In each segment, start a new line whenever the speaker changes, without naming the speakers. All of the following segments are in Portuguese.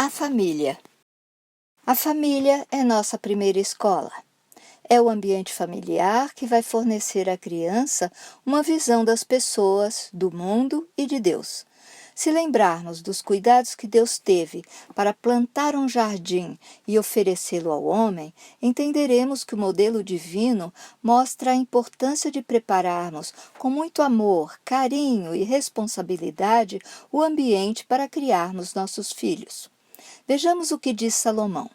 A família. A família é nossa primeira escola. É o ambiente familiar que vai fornecer à criança uma visão das pessoas, do mundo e de Deus. Se lembrarmos dos cuidados que Deus teve para plantar um jardim e oferecê-lo ao homem, entenderemos que o modelo divino mostra a importância de prepararmos com muito amor, carinho e responsabilidade o ambiente para criarmos nossos filhos. Vejamos o que diz Salomão.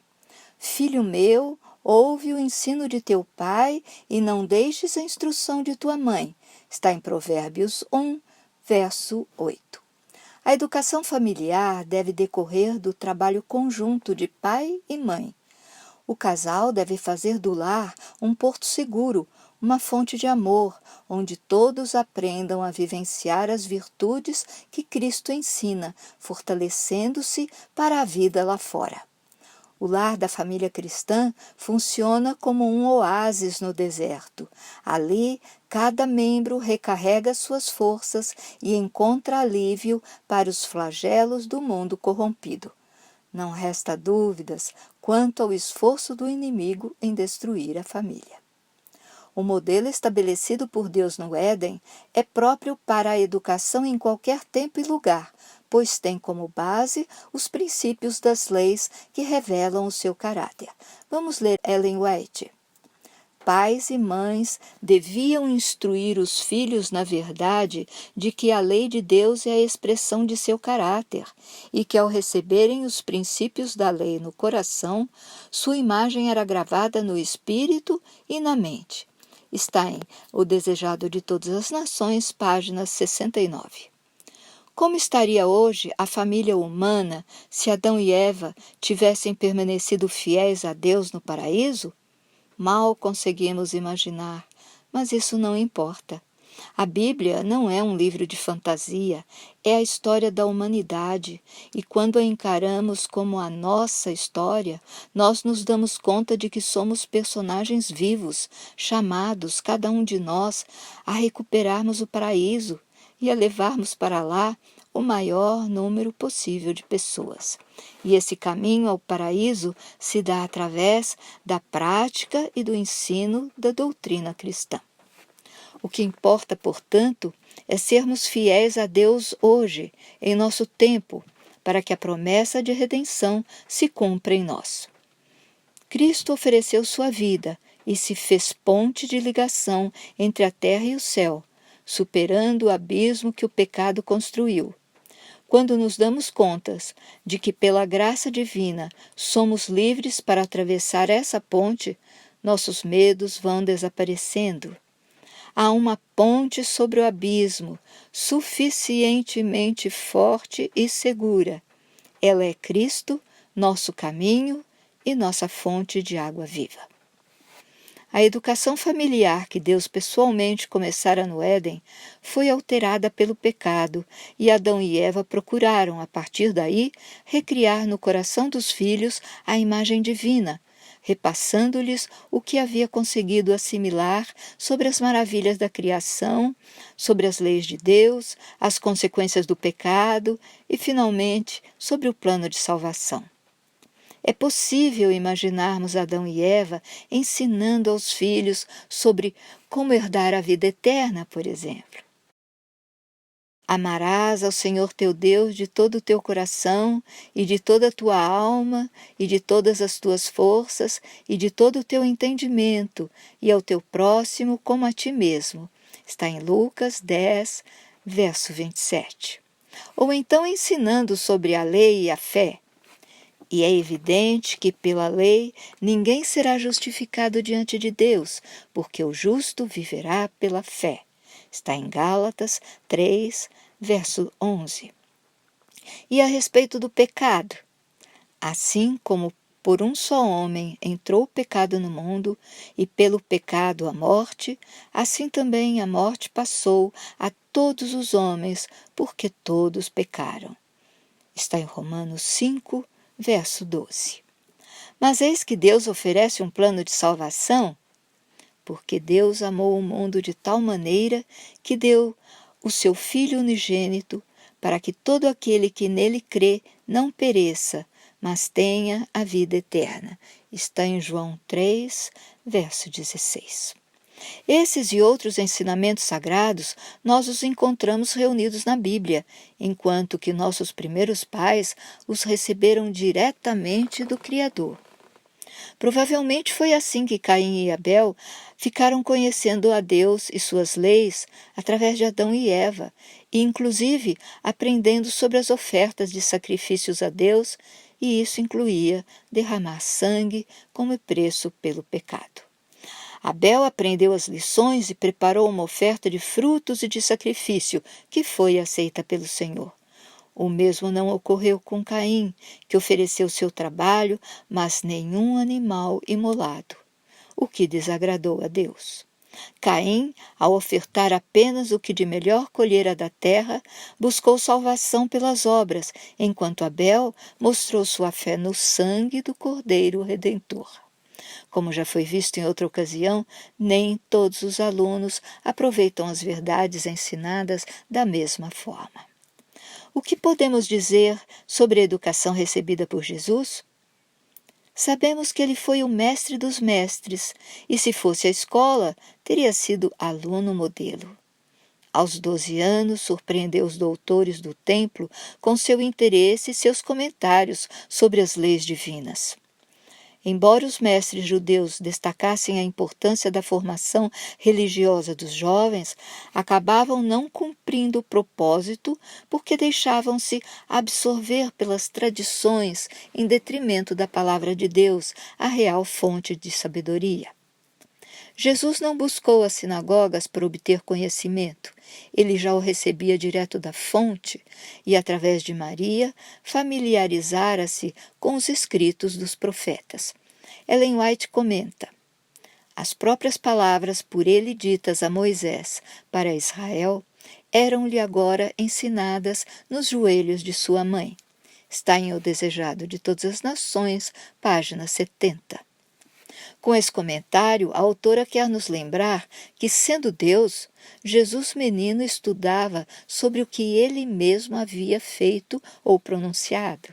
Filho meu, ouve o ensino de teu pai e não deixes a instrução de tua mãe. Está em Provérbios 1, verso 8. A educação familiar deve decorrer do trabalho conjunto de pai e mãe. O casal deve fazer do lar um porto seguro, uma fonte de amor, onde todos aprendam a vivenciar as virtudes que Cristo ensina, fortalecendo-se para a vida lá fora. O lar da família cristã funciona como um oásis no deserto. Ali, cada membro recarrega suas forças e encontra alívio para os flagelos do mundo corrompido. Não resta dúvidas quanto ao esforço do inimigo em destruir a família. O modelo estabelecido por Deus no Éden é próprio para a educação em qualquer tempo e lugar, pois tem como base os princípios das leis que revelam o seu caráter. Vamos ler Ellen White. Pais e mães deviam instruir os filhos na verdade de que a lei de Deus é a expressão de seu caráter e que, ao receberem os princípios da lei no coração, sua imagem era gravada no espírito e na mente. Está em O Desejado de Todas as Nações, página 69. Como estaria hoje a família humana se Adão e Eva tivessem permanecido fiéis a Deus no paraíso? Mal conseguimos imaginar, mas isso não importa. A Bíblia não é um livro de fantasia, é a história da humanidade, e quando a encaramos como a nossa história, nós nos damos conta de que somos personagens vivos, chamados, cada um de nós, a recuperarmos o paraíso e a levarmos para lá o maior número possível de pessoas. E esse caminho ao paraíso se dá através da prática e do ensino da doutrina cristã. O que importa, portanto, é sermos fiéis a Deus hoje, em nosso tempo, para que a promessa de redenção se cumpra em nós. Cristo ofereceu sua vida e se fez ponte de ligação entre a terra e o céu, superando o abismo que o pecado construiu. Quando nos damos contas de que, pela graça divina, somos livres para atravessar essa ponte, nossos medos vão desaparecendo. Há uma ponte sobre o abismo, suficientemente forte e segura. Ela é Cristo, nosso caminho e nossa fonte de água viva. A educação familiar que Deus pessoalmente começara no Éden foi alterada pelo pecado e Adão e Eva procuraram, a partir daí, recriar no coração dos filhos a imagem divina, repassando-lhes o que havia conseguido assimilar sobre as maravilhas da criação, sobre as leis de Deus, as consequências do pecado e, finalmente, sobre o plano de salvação. É possível imaginarmos Adão e Eva ensinando aos filhos sobre como herdar a vida eterna, por exemplo. Amarás ao Senhor teu Deus de todo o teu coração e de toda a tua alma e de todas as tuas forças e de todo o teu entendimento e ao teu próximo como a ti mesmo. Está em Lucas 10, verso 27. Ou então ensinando sobre a lei e a fé. E é evidente que pela lei ninguém será justificado diante de Deus, porque o justo viverá pela fé. Está em Gálatas 3, verso 11. E a respeito do pecado, assim como por um só homem entrou o pecado no mundo, e pelo pecado a morte, assim também a morte passou a todos os homens, porque todos pecaram. Está em Romanos 5, verso 12. Mas eis que Deus oferece um plano de salvação, porque Deus amou o mundo de tal maneira que deu o seu Filho unigênito, para que todo aquele que nele crê não pereça, mas tenha a vida eterna. Está em João 3, verso 16. Esses e outros ensinamentos sagrados nós os encontramos reunidos na Bíblia, enquanto que nossos primeiros pais os receberam diretamente do Criador. Provavelmente foi assim que Caim e Abel ficaram conhecendo a Deus e suas leis através de Adão e Eva, e inclusive aprendendo sobre as ofertas de sacrifícios a Deus, e isso incluía derramar sangue como preço pelo pecado. Abel aprendeu as lições e preparou uma oferta de frutos e de sacrifício, que foi aceita pelo Senhor. O mesmo não ocorreu com Caim, que ofereceu seu trabalho, mas nenhum animal imolado, o que desagradou a Deus. Caim, ao ofertar apenas o que de melhor colhera da terra, buscou salvação pelas obras, enquanto Abel mostrou sua fé no sangue do Cordeiro Redentor. Como já foi visto em outra ocasião, nem todos os alunos aproveitam as verdades ensinadas da mesma forma. O que podemos dizer sobre a educação recebida por Jesus? Sabemos que ele foi o mestre dos mestres, e se fosse a escola, teria sido aluno modelo. Aos 12 anos, surpreendeu os doutores do templo com seu interesse e seus comentários sobre as leis divinas. Embora os mestres judeus destacassem a importância da formação religiosa dos jovens, acabavam não cumprindo o propósito porque deixavam-se absorver pelas tradições em detrimento da palavra de Deus, a real fonte de sabedoria. Jesus não buscou as sinagogas para obter conhecimento. Ele já o recebia direto da fonte e, através de Maria, familiarizara-se com os escritos dos profetas. Ellen White comenta: as próprias palavras por ele ditas a Moisés para Israel eram-lhe agora ensinadas nos joelhos de sua mãe. Está em O Desejado de Todas as Nações, página 70. Com esse comentário, a autora quer nos lembrar que, sendo Deus, Jesus menino estudava sobre o que ele mesmo havia feito ou pronunciado.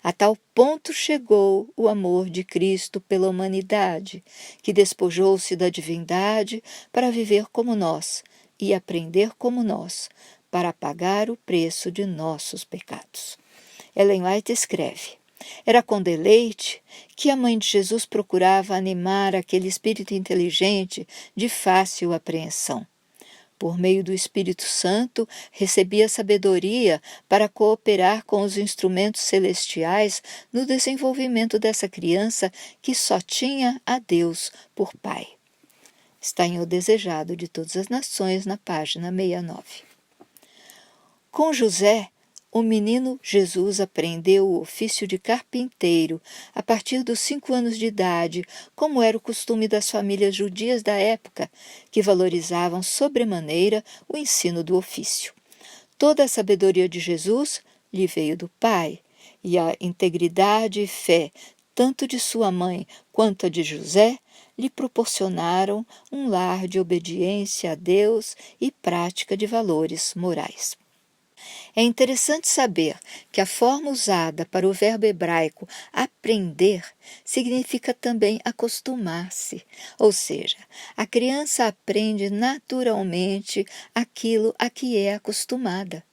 A tal ponto chegou o amor de Cristo pela humanidade, que despojou-se da divindade para viver como nós e aprender como nós, para pagar o preço de nossos pecados. Ellen White escreve: era com deleite que a mãe de Jesus procurava animar aquele espírito inteligente de fácil apreensão. Por meio do Espírito Santo, recebia sabedoria para cooperar com os instrumentos celestiais no desenvolvimento dessa criança que só tinha a Deus por Pai. Está em O Desejado de Todas as Nações, na página 69. Com José, o menino Jesus aprendeu o ofício de carpinteiro a partir dos 5 anos de idade, como era o costume das famílias judias da época, que valorizavam sobremaneira o ensino do ofício. Toda a sabedoria de Jesus lhe veio do Pai, e a integridade e fé, tanto de sua mãe quanto a de José, lhe proporcionaram um lar de obediência a Deus e prática de valores morais. É interessante saber que a forma usada para o verbo hebraico aprender significa também acostumar-se, ou seja, a criança aprende naturalmente aquilo a que é acostumada.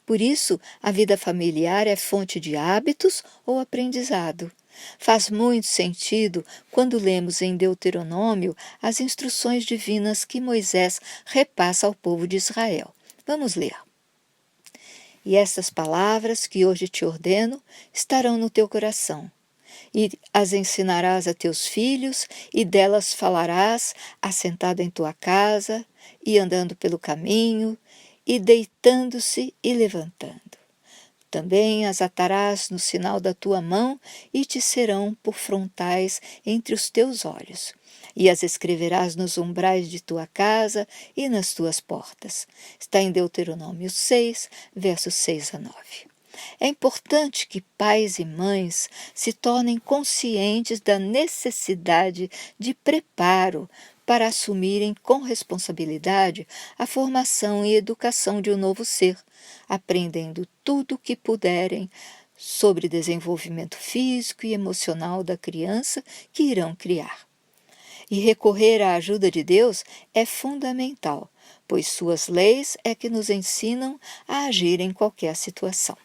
Por isso, a vida familiar é fonte de hábitos ou aprendizado. Faz muito sentido quando lemos em Deuteronômio as instruções divinas que Moisés repassa ao povo de Israel. Vamos ler. E estas palavras que hoje te ordeno estarão no teu coração, e as ensinarás a teus filhos, e delas falarás assentado em tua casa, e andando pelo caminho, e deitando-se e levantando. Também as atarás no sinal da tua mão, e te serão por frontais entre os teus olhos. E as escreverás nos umbrais de tua casa e nas tuas portas. Está em Deuteronômio 6, versos 6 a 9. É importante que pais e mães se tornem conscientes da necessidade de preparo para assumirem com responsabilidade a formação e educação de um novo ser, aprendendo tudo o que puderem sobre desenvolvimento físico e emocional da criança que irão criar. E recorrer à ajuda de Deus é fundamental, pois suas leis é que nos ensinam a agir em qualquer situação.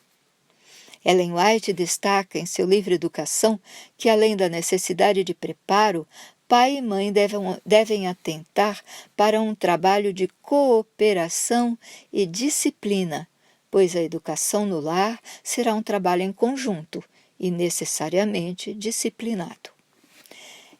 Ellen White destaca em seu livro Educação que, além da necessidade de preparo, pai e mãe devem atentar para um trabalho de cooperação e disciplina, pois a educação no lar será um trabalho em conjunto e necessariamente disciplinado.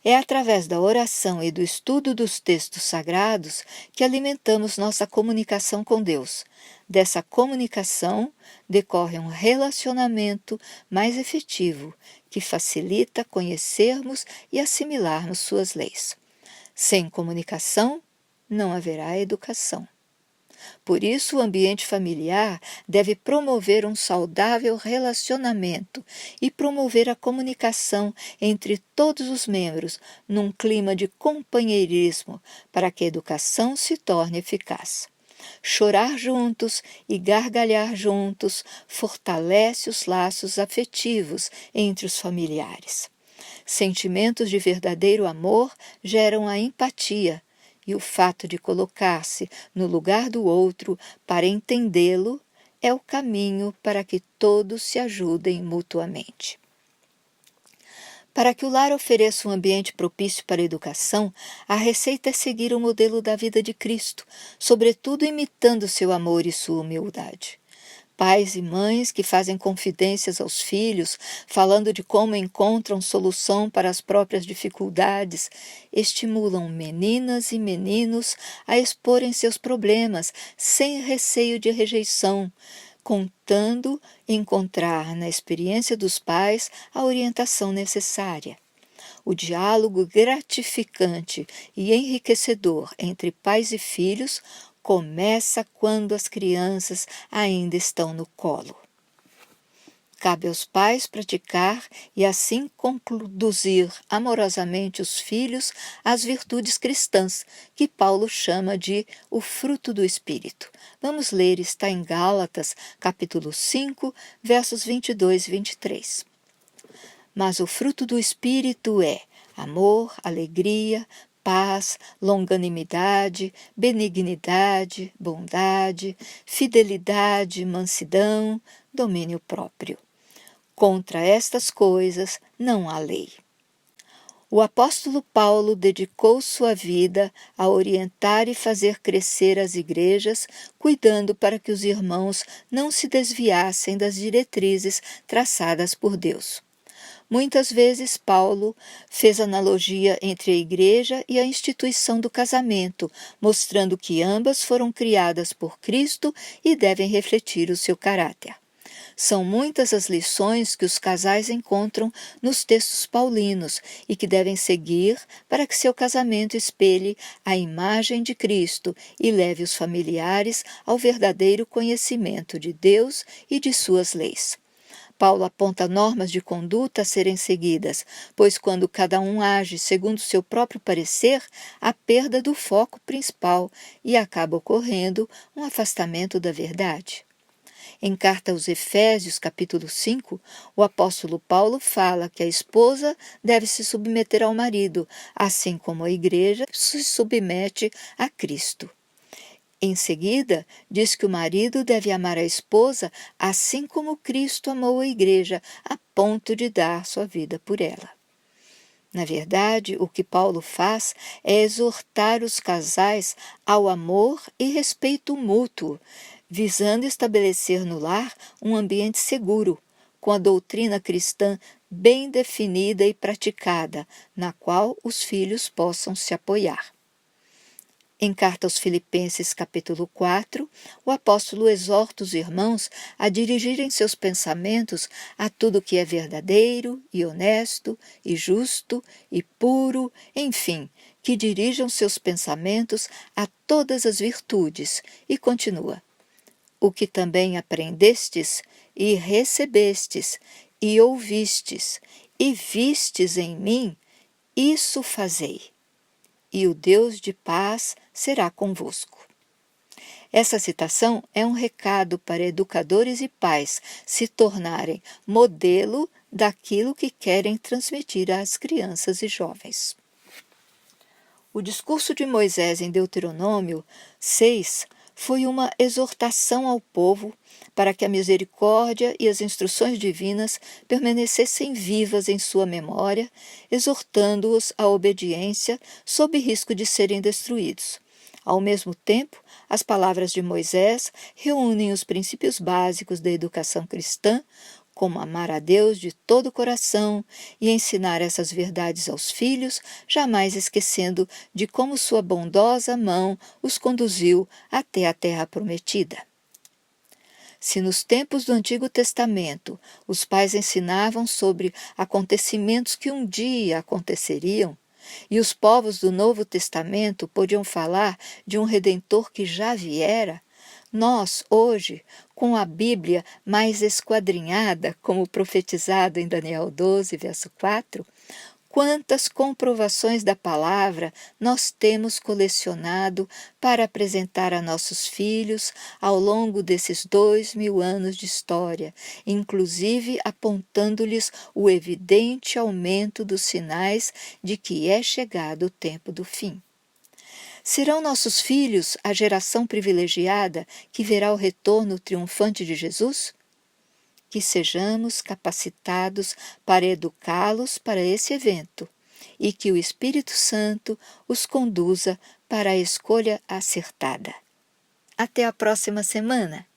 É através da oração e do estudo dos textos sagrados que alimentamos nossa comunicação com Deus. Dessa comunicação decorre um relacionamento mais efetivo, que facilita conhecermos e assimilarmos suas leis. Sem comunicação, não haverá educação. Por isso, o ambiente familiar deve promover um saudável relacionamento e promover a comunicação entre todos os membros num clima de companheirismo para que a educação se torne eficaz. Chorar juntos e gargalhar juntos fortalece os laços afetivos entre os familiares. Sentimentos de verdadeiro amor geram a empatia, e o fato de colocar-se no lugar do outro para entendê-lo é o caminho para que todos se ajudem mutuamente. Para que o lar ofereça um ambiente propício para a educação, a receita é seguir o modelo da vida de Cristo, sobretudo imitando seu amor e sua humildade. Pais e mães que fazem confidências aos filhos, falando de como encontram solução para as próprias dificuldades, estimulam meninas e meninos a exporem seus problemas sem receio de rejeição, contando encontrar na experiência dos pais a orientação necessária. O diálogo gratificante e enriquecedor entre pais e filhos começa quando as crianças ainda estão no colo. Cabe aos pais praticar e assim conduzir amorosamente os filhos às virtudes cristãs, que Paulo chama de o fruto do Espírito. Vamos ler, está em Gálatas, capítulo 5, versos 22 e 23. Mas o fruto do Espírito é amor, alegria, paz, longanimidade, benignidade, bondade, fidelidade, mansidão, domínio próprio. Contra estas coisas não há lei. O apóstolo Paulo dedicou sua vida a orientar e fazer crescer as igrejas, cuidando para que os irmãos não se desviassem das diretrizes traçadas por Deus. Muitas vezes Paulo fez analogia entre a igreja e a instituição do casamento, mostrando que ambas foram criadas por Cristo e devem refletir o seu caráter. São muitas as lições que os casais encontram nos textos paulinos e que devem seguir para que seu casamento espelhe a imagem de Cristo e leve os familiares ao verdadeiro conhecimento de Deus e de suas leis. Paulo aponta normas de conduta a serem seguidas, pois quando cada um age segundo seu próprio parecer, há perda do foco principal e acaba ocorrendo um afastamento da verdade. Em carta aos Efésios, capítulo 5, o apóstolo Paulo fala que a esposa deve se submeter ao marido, assim como a igreja se submete a Cristo. Em seguida, diz que o marido deve amar a esposa assim como Cristo amou a igreja, a ponto de dar sua vida por ela. Na verdade, o que Paulo faz é exortar os casais ao amor e respeito mútuo, visando estabelecer no lar um ambiente seguro, com a doutrina cristã bem definida e praticada, na qual os filhos possam se apoiar. Em carta aos Filipenses, capítulo 4, o apóstolo exorta os irmãos a dirigirem seus pensamentos a tudo que é verdadeiro e honesto e justo e puro, enfim, que dirijam seus pensamentos a todas as virtudes, e continua: o que também aprendestes e recebestes e ouvistes e vistes em mim, isso fazei, e o Deus de paz será convosco. Essa citação é um recado para educadores e pais se tornarem modelo daquilo que querem transmitir às crianças e jovens. O discurso de Moisés em Deuteronômio 6 foi uma exortação ao povo para que a misericórdia e as instruções divinas permanecessem vivas em sua memória, exortando-os à obediência sob risco de serem destruídos. Ao mesmo tempo, as palavras de Moisés reúnem os princípios básicos da educação cristã, como amar a Deus de todo o coração e ensinar essas verdades aos filhos, jamais esquecendo de como sua bondosa mão os conduziu até a terra prometida. Se nos tempos do Antigo Testamento os pais ensinavam sobre acontecimentos que um dia aconteceriam, e os povos do Novo Testamento podiam falar de um Redentor que já viera, nós, hoje, com a Bíblia mais esquadrinhada, como profetizado em Daniel 12, verso 4, quantas comprovações da palavra nós temos colecionado para apresentar a nossos filhos ao longo desses 2000 anos de história, inclusive apontando-lhes o evidente aumento dos sinais de que é chegado o tempo do fim. Serão nossos filhos a geração privilegiada que verá o retorno triunfante de Jesus? Que sejamos capacitados para educá-los para esse evento e que o Espírito Santo os conduza para a escolha acertada. Até a próxima semana!